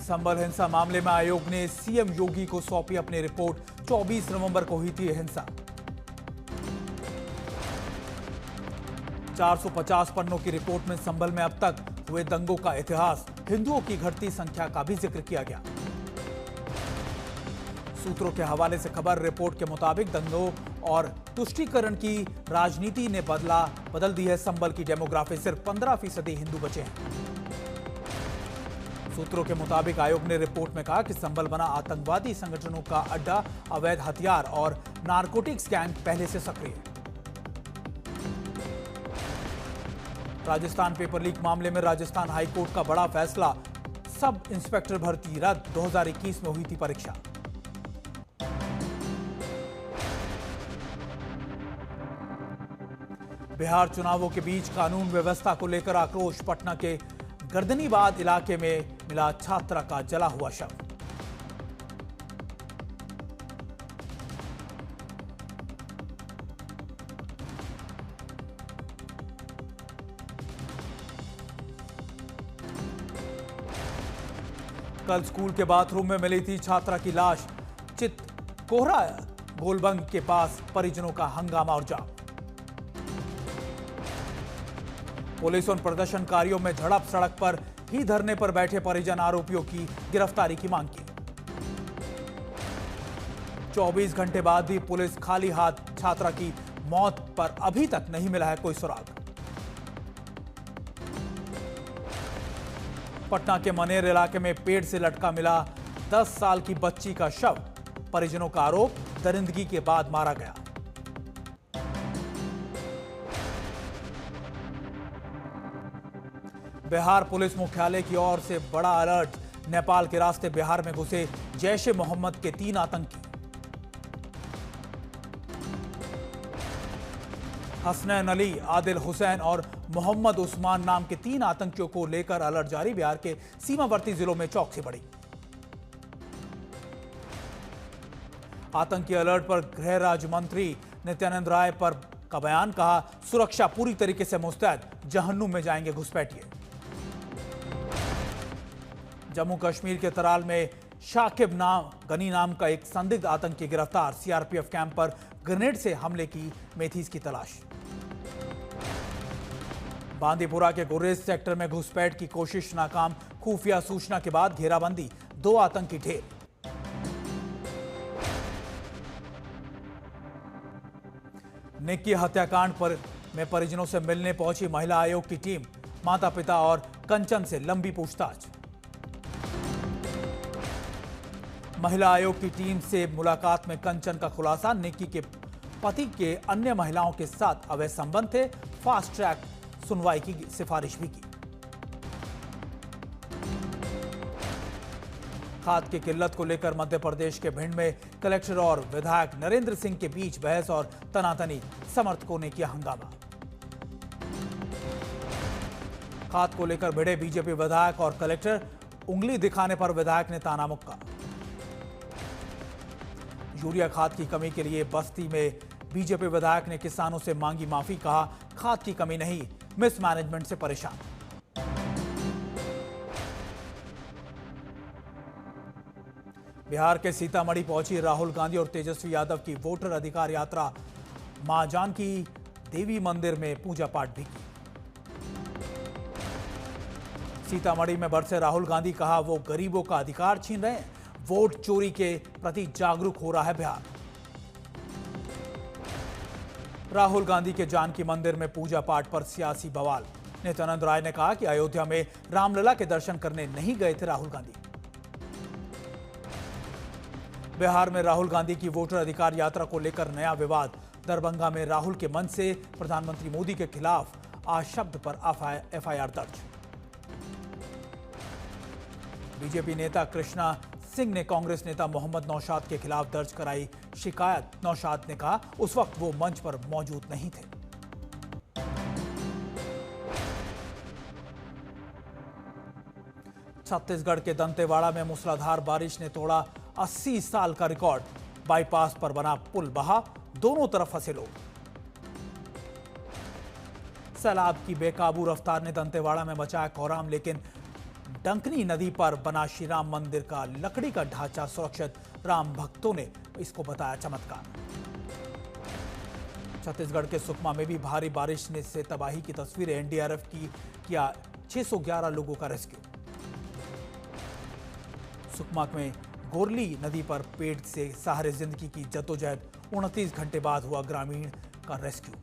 संभल हिंसा मामले में आयोग ने सीएम योगी को सौंपी अपनी रिपोर्ट। 24 नवंबर को हुई थी हिंसा। 450 पन्नों की रिपोर्ट में संभल में अब तक हुए दंगों का इतिहास, हिंदुओं की घटती संख्या का भी जिक्र किया गया। सूत्रों के हवाले से खबर, रिपोर्ट के मुताबिक दंगों और तुष्टीकरण की राजनीति ने बदल दी है संभल की डेमोग्राफी। सिर्फ 15% हिंदू बचे हैं। सूत्रों के मुताबिक आयोग ने रिपोर्ट में कहा कि संभल बना आतंकवादी संगठनों का अड्डा, अवैध हथियार और नारकोटिक्स गैंग पहले से सक्रिय है। राजस्थान पेपर लीक मामले में राजस्थान हाईकोर्ट का बड़ा फैसला, सब इंस्पेक्टर भर्ती रद्द। 2021 में हुई थी परीक्षा। बिहार चुनावों के बीच कानून व्यवस्था को लेकर आक्रोश। पटना के गर्दनीबाद इलाके में मिला छात्रा का जला हुआ शव। कल स्कूल के बाथरूम में मिली थी छात्रा की लाश। चितकोहरा गोलबंग के पास परिजनों का हंगामा और जाम। पुलिस और प्रदर्शनकारियों में झड़प, सड़क पर ही धरने पर बैठे परिजन आरोपियों की गिरफ्तारी की मांग की। 24 घंटे बाद भी पुलिस खाली हाथ। छात्रा की मौत पर अभी तक नहीं मिला है कोई सुराग। पटना के मनेर इलाके में पेड़ से लटका मिला 10 साल की बच्ची का शव। परिजनों का आरोप, दरिंदगी के बाद मारा गया। बिहार पुलिस मुख्यालय की ओर से बड़ा अलर्ट। नेपाल के रास्ते बिहार में घुसे जैश ए मोहम्मद के 3 आतंकी। हसनैन अली, आदिल हुसैन और मोहम्मद उस्मान नाम के 3 आतंकियों को लेकर अलर्ट जारी। बिहार के सीमावर्ती जिलों में चौकसी बढ़ी। आतंकी अलर्ट पर गृह राज्य मंत्री नित्यानंद राय का बयान, कहा सुरक्षा पूरी तरीके से मुस्तैद, जहन्नुम में जाएंगे घुसपैठिए। जम्मू कश्मीर के तराल में शाकिब गनी नाम का एक संदिग्ध आतंकी गिरफ्तार। सीआरपीएफ कैंप पर ग्रेनेड से हमले की मेथीज की तलाश। बांदीपुरा के गुरेज सेक्टर में घुसपैठ की कोशिश नाकाम। खुफिया सूचना के बाद घेराबंदी, 2 आतंकी ढेर। निक्की हत्याकांड में परिजनों से मिलने पहुंची महिला आयोग की टीम। माता पिता और कंचन से लंबी पूछताछ। महिला आयोग की टीम से मुलाकात में कंचन का खुलासा, निक्की के पति के अन्य महिलाओं के साथ अवैध संबंध थे। फास्ट ट्रैक सुनवाई की सिफारिश भी की। खाद की किल्लत को लेकर मध्य प्रदेश के भिंड में कलेक्टर और विधायक नरेंद्र सिंह के बीच बहस और तनातनी। समर्थकों ने किया हंगामा। खाद को लेकर भिड़े बीजेपी विधायक और कलेक्टर। उंगली दिखाने पर विधायक ने ताना मुक्का। यूरिया खाद की कमी के लिए बस्ती में बीजेपी विधायक ने किसानों से मांगी माफी। कहा खाद की कमी नहीं, मिसमैनेजमेंट से परेशान। बिहार के सीतामढ़ी पहुंची राहुल गांधी और तेजस्वी यादव की वोटर अधिकार यात्रा। मां जानकी देवी मंदिर में पूजा पाठ भी की। सीतामढ़ी में बरसे राहुल गांधी, कहा वो गरीबों का अधिकार छीन रहे हैं। वोट चोरी के प्रति जागरूक हो रहा है बिहार। राहुल गांधी के जानकी मंदिर में पूजा पाठ पर सियासी बवाल। नित्यानंद राय ने कहा कि अयोध्या में रामलला के दर्शन करने नहीं गए थे राहुल गांधी। बिहार में राहुल गांधी की वोटर अधिकार यात्रा को लेकर नया विवाद। दरभंगा में राहुल के मंच से प्रधानमंत्री मोदी के खिलाफ आशब्द पर एफआईआर दर्ज। बीजेपी नेता कृष्णा सिंह ने कांग्रेस नेता मोहम्मद नौशाद के खिलाफ दर्ज कराई शिकायत। नौशाद ने कहा उस वक्त वो मंच पर मौजूद नहीं थे। छत्तीसगढ़ के दंतेवाड़ा में मूसलाधार बारिश ने तोड़ा 80 साल का रिकॉर्ड। बाईपास पर बना पुल बहा, दोनों तरफ फंसे लोग। सैलाब की बेकाबू रफ्तार ने दंतेवाड़ा में मचाया कोहराम, लेकिन डंकनी नदी पर बना श्री राम मंदिर का लकड़ी का ढांचा सुरक्षित, राम भक्तों ने इसको बताया चमत्कार। छत्तीसगढ़ के सुकमा में भी भारी बारिश ने से तबाही की तस्वीरें, एनडीआरएफ की किया 611 लोगों का रेस्क्यू। सुकमा में गोरली नदी पर पेड़ से सहारे जिंदगी की जद्दोजहद, 29 घंटे बाद हुआ ग्रामीण का रेस्क्यू।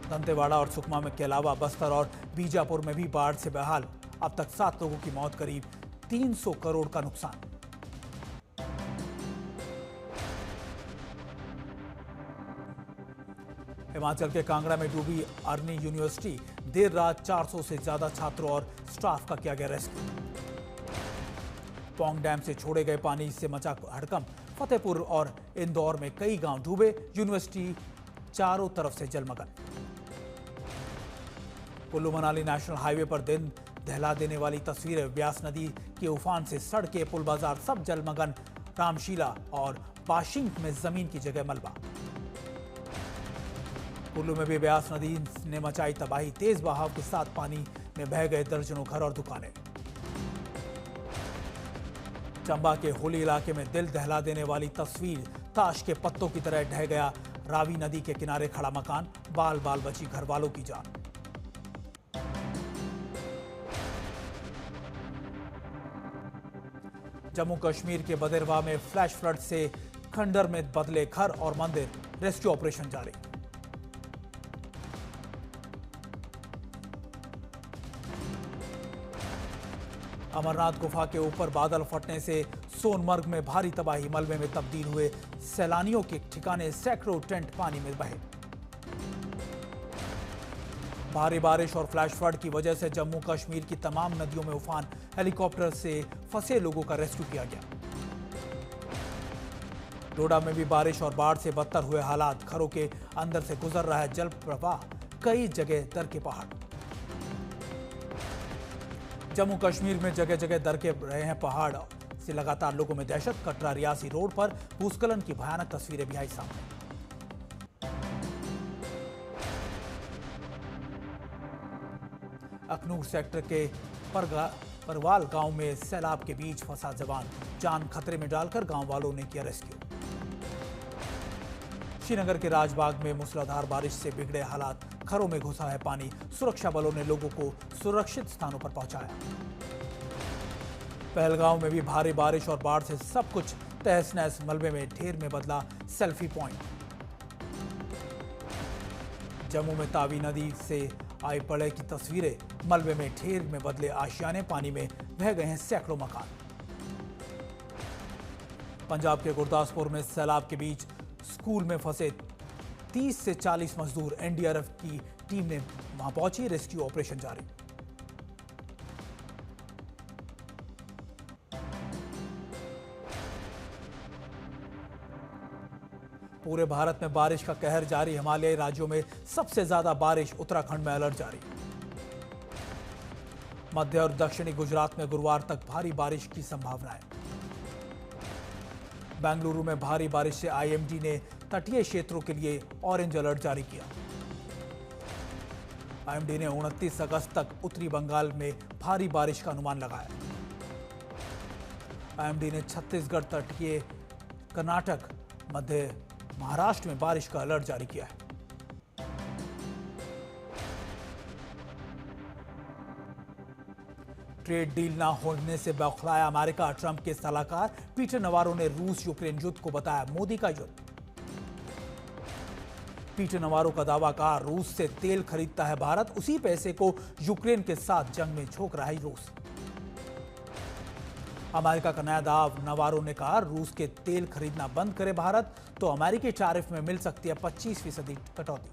दंतेवाड़ा और सुकमा में के अलावा बस्तर और बीजापुर में भी बाढ़ से बेहाल, अब तक 7 लोगों की मौत, करीब 300 करोड़ का नुकसान। हिमाचल के कांगड़ा में डूबी अर्नी यूनिवर्सिटी, देर रात 400 से ज्यादा छात्रों और स्टाफ का किया गया रेस्क्यू। पौंग डैम से छोड़े गए पानी से मचा हड़कंप, फतेहपुर और इंदौर में कई गांव डूबे, यूनिवर्सिटी चारों तरफ से जलमग्न। कुल्लू मनाली नेशनल हाईवे पर दिन दहला देने वाली तस्वीरें, ब्यास नदी के उफान से सड़कें, पुल बाजार सब जलमग्न, रामशीला और पाशिंग में जमीन की जगह मलबा। कुल्लू में भी ब्यास नदी ने मचाई तबाही, तेज बहाव के साथ पानी में बह गए दर्जनों घर और दुकानें। चंबा के होली इलाके में दिल दहला देने वाली तस्वीर, ताश के पत्तों की तरह ढह गया रावी नदी के किनारे खड़ा मकान, बाल बाल बची घर वालों की जान। जम्मू कश्मीर के बदेरवा में फ्लैश फ्लड से खंडर में बदले घर और मंदिर, रेस्क्यू ऑपरेशन जारी। अमरनाथ गुफा के ऊपर बादल फटने से सोनमर्ग में भारी तबाही, मलबे में तब्दील हुए सैलानियों के ठिकाने, सैकड़ों टेंट पानी में बहे। भारी बारिश और फ्लैश फ्लड की वजह से जम्मू कश्मीर की तमाम नदियों में उफान, हेलीकॉप्टर से फंसे लोगों का रेस्क्यू किया गया। डोडा में भी बारिश और बाढ़ से बदतर हुए हालात, घरों के अंदर से गुजर रहा है जल प्रवाह, कई जगह दर के पहाड़। जम्मू कश्मीर में जगह जगह दरके रहे हैं पहाड़ से लगातार लोगों में दहशत, कटरा रियासी रोड पर भूस्खलन की भयानक तस्वीरें भी आई सामने। अखनूर सेक्टर के परवाल गांव में सैलाब के बीच फंसा जवान, जान खतरे में डालकर गांव वालों ने किया रेस्क्यू। श्रीनगर के राजबाग में मूसलाधार बारिश से बिगड़े हालात, घरों में घुसा है पानी, सुरक्षा बलों ने लोगों को सुरक्षित स्थानों पर पहुंचाया। पहलगांव में भी भारी बारिश और बाढ़ से सब कुछ तहस नहस, मलबे में ढेर में बदला सेल्फी पॉइंट। जम्मू में तावी नदी से आई प्रलय की तस्वीरें, मलबे में ढेर में बदले आशियाने, पानी में बह गए हैं सैकड़ों मकान। पंजाब के गुरदासपुर में सैलाब के बीच स्कूल में फंसे 30 से 40 मजदूर, एनडीआरएफ की टीम ने वहां पहुंची, रेस्क्यू ऑपरेशन जारी। पूरे भारत में बारिश का कहर जारी, हिमालयी राज्यों में सबसे ज्यादा बारिश, उत्तराखंड में अलर्ट जारी। मध्य और दक्षिणी गुजरात में गुरुवार तक भारी बारिश की संभावना है। बेंगलुरु में भारी बारिश से आईएमडी ने तटीय क्षेत्रों के लिए ऑरेंज अलर्ट जारी किया। आईएमडी ने 29 अगस्त तक उत्तरी बंगाल में भारी बारिश का अनुमान लगाया। आईएमडी ने छत्तीसगढ़, तटीय कर्नाटक, मध्य महाराष्ट्र में बारिश का अलर्ट जारी किया है। ट्रेड डील न होने से बौखलाया अमेरिका, ट्रंप के सलाहकार पीटर नवारो ने रूस यूक्रेन युद्ध को बताया मोदी का युद्ध। पीटर नवारो का दावा, कहा रूस से तेल खरीदता है भारत, उसी पैसे को यूक्रेन के साथ जंग में झोंक रहा है रूस। अमेरिका का नया दाव, नवारो ने कहा रूस के तेल खरीदना बंद करे भारत तो अमेरिकी टैरिफ में मिल सकती है 25% कटौती।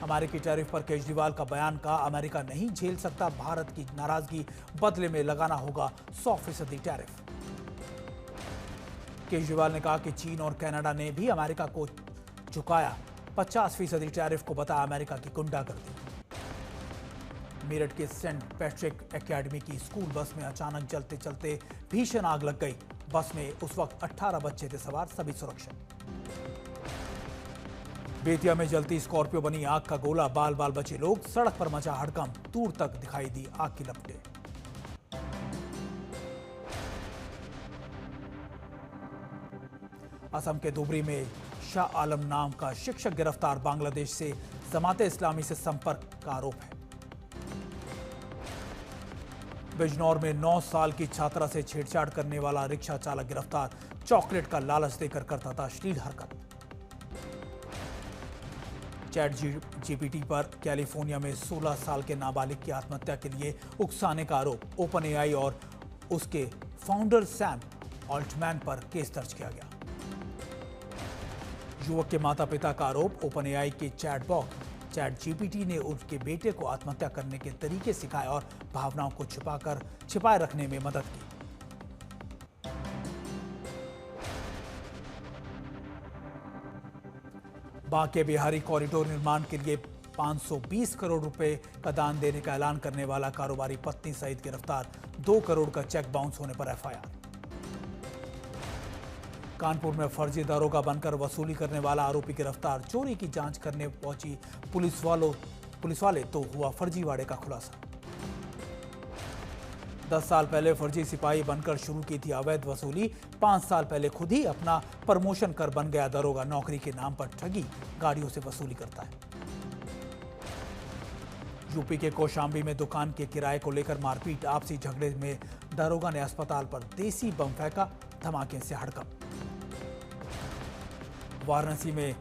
अमेरिकी टैरिफ पर केजरीवाल का बयान, कहा अमेरिका नहीं झेल सकता भारत की नाराजगी, बदले में लगाना होगा 100% टैरिफ। केजरीवाल ने कहा कि चीन और कनाडा ने भी अमेरिका को झुकाया, 50% टैरिफ को बताया अमेरिका की गुंडागर्दी। मेरठ के सेंट पैट्रिक एकेडमी की स्कूल बस में अचानक चलते चलते भीषण आग लग गई। बस में उस वक्त 18 बच्चे थे सवार, सभी सुरक्षित। बेतिया में जलती स्कॉर्पियो बनी आग का गोला, बाल बाल बचे लोग, सड़क पर मचा हड़कंप, दूर तक दिखाई दी आग की लपटें। असम के धुबरी में शाह आलम नाम का शिक्षक गिरफ्तार, बांग्लादेश से जमाते इस्लामी से संपर्क का आरोप है। बिजनौर में 9 साल की छात्रा से छेड़छाड़ करने वाला रिक्शा चालक गिरफ्तार, चॉकलेट का लालच देकर करता था अश्लील हरकत। चैट जीपीटी पर कैलिफोर्निया में 16 साल के नाबालिग की आत्महत्या के लिए उकसाने का आरोप, ओपन एआई और उसके फाउंडर सैम ऑल्टमैन पर केस दर्ज किया गया। युवक के माता पिता का आरोप, ओपन एआई के चैट जीपीटी ने उनके बेटे को आत्महत्या करने के तरीके सिखाए और भावनाओं को छिपाए रखने में मदद की। बांके बिहारी कॉरिडोर निर्माण के लिए 520 करोड़ रुपए का दान देने का ऐलान करने वाला कारोबारी पत्नी सहित गिरफ्तार, 2 करोड़ का चेक बाउंस होने पर एफआईआर। कानपुर में फर्जी दरोगा बनकर वसूली करने वाला आरोपी गिरफ्तार, चोरी की जांच करने पहुंची पुलिस वाले तो हुआ फर्जीवाड़े का खुलासा। 10 साल पहले फर्जी सिपाही बनकर शुरू की थी अवैध वसूली, 5 साल पहले खुद ही अपना प्रमोशन कर बन गया दरोगा, नौकरी के नाम पर ठगी, गाड़ियों से वसूली करता है। यूपी के कौशाम्बी में दुकान के किराए को लेकर मारपीट, आपसी झगड़े में दरोगा ने अस्पताल पर देसी बम फेंका, धमाके से हड़कंप। वाराणसी में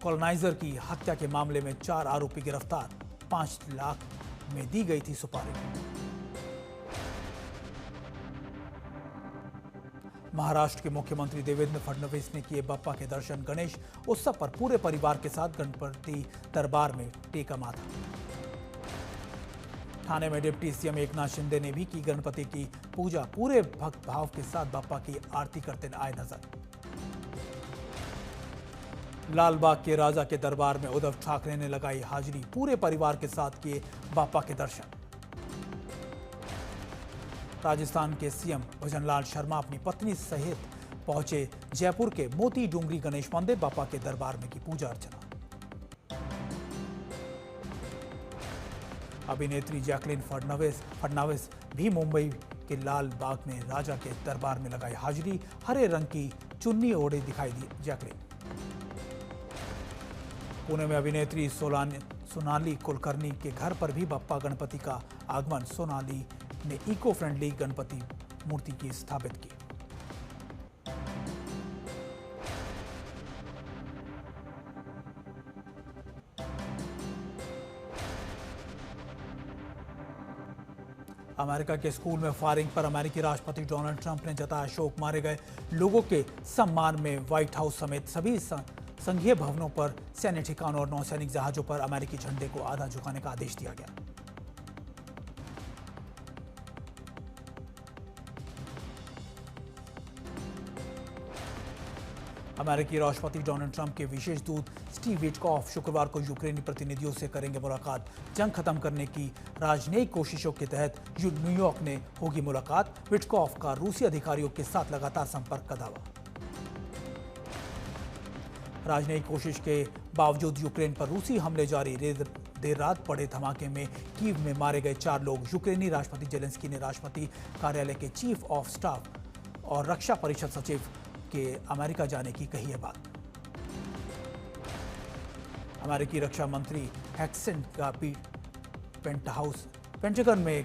कॉलोनाइजर की हत्या के मामले में 4 आरोपी गिरफ्तार, 5 लाख में दी गई थी सुपारी। महाराष्ट्र के मुख्यमंत्री देवेंद्र फडणवीस ने किए बप्पा के दर्शन, गणेश उत्सव पर पूरे परिवार के साथ गणपति दरबार में टेका माथा। ठाणे में डिप्टी सीएम एकनाथ शिंदे ने भी की गणपति की पूजा, पूरे भक्त भाव के साथ बप्पा की आरती करते आए नजर। लालबाग के राजा के दरबार में उद्धव ठाकरे ने लगाई हाजिरी, पूरे परिवार के साथ किए बप्पा के दर्शन। राजस्थान के सीएम भजनलाल शर्मा अपनी पत्नी सहित पहुंचे जयपुर के मोती डूंगरी गणेश मंदिर, बप्पा के दरबार में की पूजा अर्चना। अभिनेत्री जैकलिन फडणवीस भी मुंबई के लाल बाग में राजा के दरबार में लगाई हाजिरी, हरे रंग की चुन्नी ओढ़े दिखाई दी जैकलिन। पुणे में अभिनेत्री सोनाली कुलकर्णी के घर पर भी बप्पा गणपति का आगमन, सोनाली ने इको फ्रेंडली गणपति मूर्ति की स्थापित की। अमेरिका के स्कूल में फायरिंग पर अमेरिकी राष्ट्रपति डोनाल्ड ट्रंप ने जताया शोक, मारे गए लोगों के सम्मान में व्हाइट हाउस समेत सभी संघीय भवनों पर, सैन्य ठिकानों और नौसैनिक जहाजों पर अमेरिकी झंडे को आधा झुकाने का आदेश दिया गया। अमेरिकी राष्ट्रपति डोनाल्ड ट्रंप के विशेष दूत स्टीव विटकॉफ शुक्रवार को यूक्रेनी प्रतिनिधियों से करेंगे मुलाकात, जंग खत्म करने की राजनयिक कोशिशों के तहत न्यूयॉर्क में होगी मुलाकात। विटकॉफ का रूसी अधिकारियों के साथ लगातार संपर्क का दावा। राजनयिक कोशिश के बावजूद यूक्रेन पर रूसी हमले जारी, देर रात पड़े धमाके में कीव में मारे गए 4 लोग। यूक्रेनी राष्ट्रपति जेलेंस्की ने राष्ट्रपति कार्यालय के चीफ ऑफ स्टाफ और रक्षा परिषद सचिव के अमेरिका जाने की कही है बात। अमेरिकी रक्षा मंत्री हैक्सेंट का पेंटागन में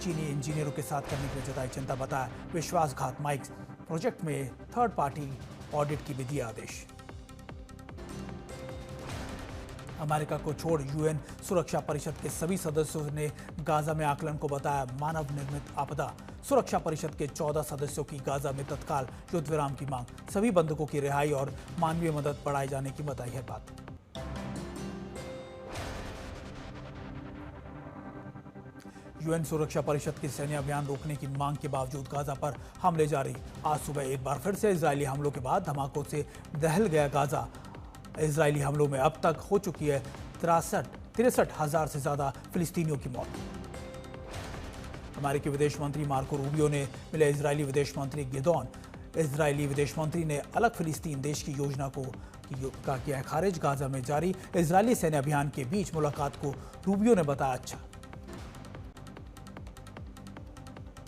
चीनी इंजीनियरों के साथ करने के लिए जताई चिंता, बताया विश्वासघात। माइक प्रोजेक्ट में थर्ड पार्टी ऑडिट की भी दिया आदेश। अमेरिका को छोड़ यूएन सुरक्षा परिषद के सभी सदस्यों ने गाजा में आकलन को बताया मानव निर्मित आपदा। सुरक्षा परिषद के 14 सदस्यों की गाजा में तत्काल युद्ध विराम की मांग, सभी बंधकों की रिहाई और मानवीय मदद बढ़ाए जाने की बताई है बात। यूएन सुरक्षा परिषद के सैन्य अभियान रोकने की मांग के बावजूद गाजा पर हमले जारी। आज सुबह एक बार फिर से इजरायली हमलों के बाद धमाकों से दहल गया गाजा। इजरायली हमलों में अब तक हो चुकी है 63,000 से ज्यादा फिलिस्तीनियों की मौत। अमेरिकी विदेश मंत्री मार्को रूबियो ने मिले इजरायली विदेश मंत्री गिदोन। इजरायली विदेश मंत्री ने अलग फिलिस्तीन देश की योजना को का किया है खारिज। गाजा में जारी इजरायली सैन्य अभियान के बीच मुलाकात को रूबियो ने बताया अच्छा।